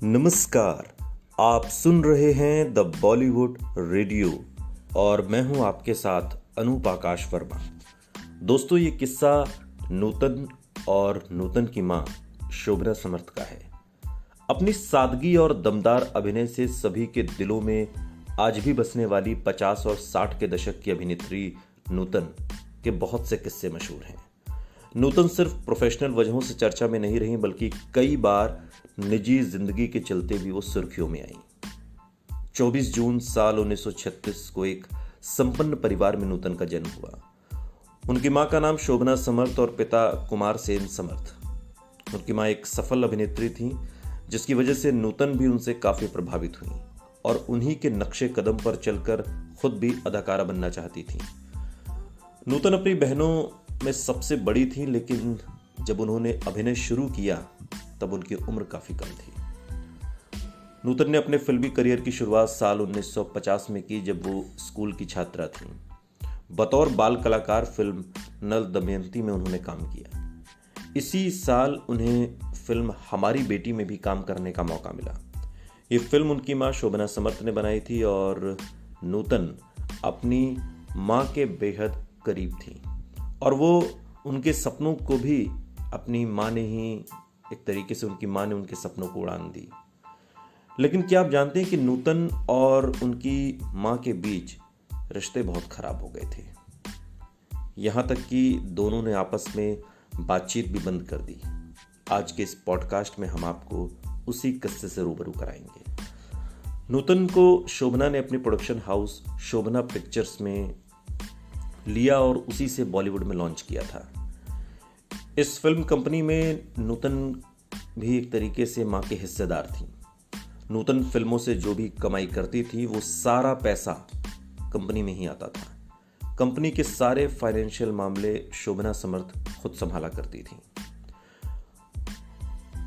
नमस्कार। आप सुन रहे हैं द बॉलीवुड रेडियो और मैं हूं आपके साथ अनूप आकाश वर्मा। दोस्तों, ये किस्सा नूतन और नूतन की मां शोभना समर्थ का है। अपनी सादगी और दमदार अभिनय से सभी के दिलों में आज भी बसने वाली 50 और 60 के दशक की अभिनेत्री नूतन के बहुत से किस्से मशहूर हैं। नूतन सिर्फ प्रोफेशनल वजहों से चर्चा में नहीं रही, बल्कि कई बार निजी जिंदगी के चलते भी वो सुर्खियों में आई। 24 जून साल 1936 को एक संपन्न परिवार में नूतन का जन्म हुआ। उनकी मां का नाम शोभना समर्थ और पिता कुमार सेन समर्थ। उनकी मां एक सफल अभिनेत्री थी, जिसकी वजह से नूतन भी उनसे काफी प्रभावित हुई और उन्हीं के नक्शे कदम पर चलकर खुद भी अदाकारा बनना चाहती थी। नूतन अपनी बहनों में सबसे बड़ी थी, लेकिन जब उन्होंने अभिनय शुरू किया तब उनकी उम्र काफी कम थी। नूतन ने अपने फिल्मी करियर की शुरुआत साल 1950 में की, जब वो स्कूल की छात्रा थी। बतौर बाल कलाकार फिल्म नल दमयंती में उन्होंने काम किया। इसी साल उन्हें फिल्म हमारी बेटी में भी काम करने का मौका मिला। ये फिल्म उनकी मां शोभना समर्थ ने बनाई थी और नूतन अपनी मां के बेहद करीब थी और वो उनके सपनों को भी अपनी मां ने ही एक तरीके से उनकी मां ने उनके सपनों को उड़ान दी। लेकिन क्या आप जानते हैं कि नूतन और उनकी मां के बीच रिश्ते बहुत खराब हो गए थे। यहां तक कि दोनों ने आपस में बातचीत भी बंद कर दी। आज के इस पॉडकास्ट में हम आपको उसी किस्से से रूबरू कराएंगे। नूतन को शोभना ने अपनी प्रोडक्शन हाउस शोभना पिक्चर्स में लिया और उसी से बॉलीवुड में लॉन्च किया था। इस फिल्म कंपनी में नूतन भी एक तरीके से मां के हिस्सेदार थी। नूतन फिल्मों से जो भी कमाई करती थी वो सारा पैसा कंपनी में ही आता था। कंपनी के सारे फाइनेंशियल मामले शोभना समर्थ खुद संभाला करती थी।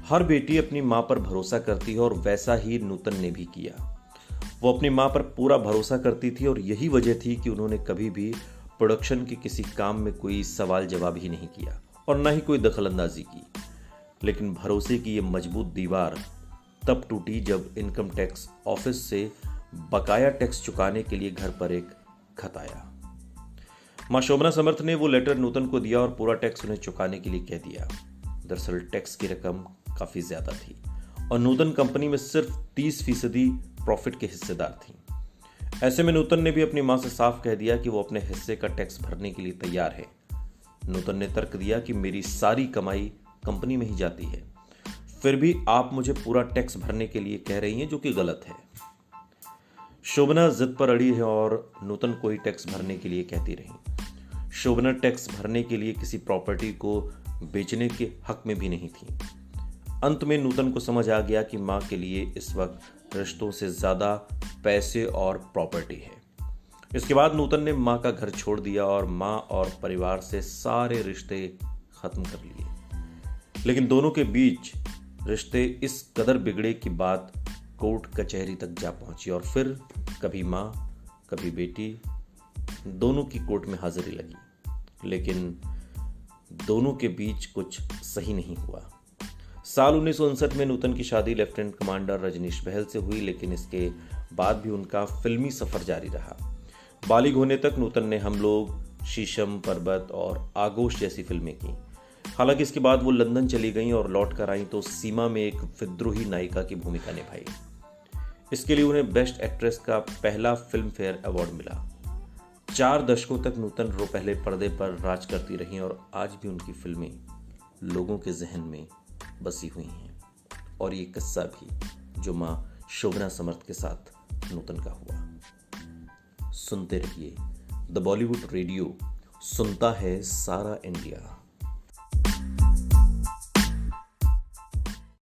हर बेटी अपनी मां पर भरोसा करती है और वैसा ही नूतन ने भी किया। वो अपनी मां पर पूरा भरोसा करती थी और यही वजह थी कि उन्होंने कभी भी प्रोडक्शन के किसी काम में कोई सवाल जवाब ही नहीं किया और ना ही कोई दखलंदाजी की। लेकिन भरोसे की ये मजबूत दीवार तब टूटी जब इनकम टैक्स ऑफिस से बकाया टैक्स चुकाने के लिए घर पर एक खत आया। मां शोभना समर्थ ने वो लेटर नूतन को दिया और पूरा टैक्स उन्हें चुकाने के लिए कह दिया। दरअसल टैक्स की रकम काफी ज्यादा थी और नूतन कंपनी में सिर्फ 30% प्रॉफिट के हिस्सेदार थी। ऐसे में नूतन ने भी अपनी मां से साफ कह दिया कि वो अपने हिस्से का टैक्स भरने के लिए तैयार है। नूतन ने तर्क दिया कि मेरी सारी कमाई कंपनी में ही जाती है, फिर भी आप मुझे पूरा टैक्स भरने के लिए कह रही हैं, जो कि गलत है। शोभना जिद पर अड़ी है और नूतन को ही टैक्स भरने के लिए कहती रही। शोभना टैक्स भरने के लिए किसी प्रॉपर्टी को बेचने के हक में भी नहीं थी। अंत में नूतन को समझ आ गया कि मां के लिए इस वक्त रिश्तों से ज्यादा पैसे और प्रॉपर्टी है। इसके बाद नूतन ने मां का घर छोड़ दिया और मां और परिवार से सारे रिश्ते खत्म कर लिए। लेकिन दोनों के बीच रिश्ते इस कदर बिगड़े कि बात कोर्ट कचहरी तक जा पहुंची और फिर कभी मां कभी बेटी दोनों की कोर्ट में हाजिरी लगी। लेकिन दोनों के बीच कुछ सही नहीं हुआ। साल 1959 में नूतन की शादी लेफ्टिनेंट कमांडर रजनीश बहल से हुई, लेकिन इसके बाद भी उनका फिल्मी सफर जारी रहा। बालिग होने तक नूतन ने हम लोग, शीशम, पर्वत और आगोश जैसी फिल्में की। हालांकि इसके बाद वो लंदन चली गईं और लौट कर आई तो सीमा में एक विद्रोही नायिका की भूमिका निभाई। इसके लिए उन्हें बेस्ट एक्ट्रेस का पहला फिल्म फेयर अवार्ड मिला। 4 दशकों तक नूतन पहले पर्दे पर राज करती रहीं और आज भी उनकी फिल्में लोगों के जहन में बसी हुई हैं। और ये किस्सा भी जो मां शोभना समर्थ के साथ नूतन का हुआ। सुनते रहिए द बॉलीवुड रेडियो, सुनता है सारा इंडिया।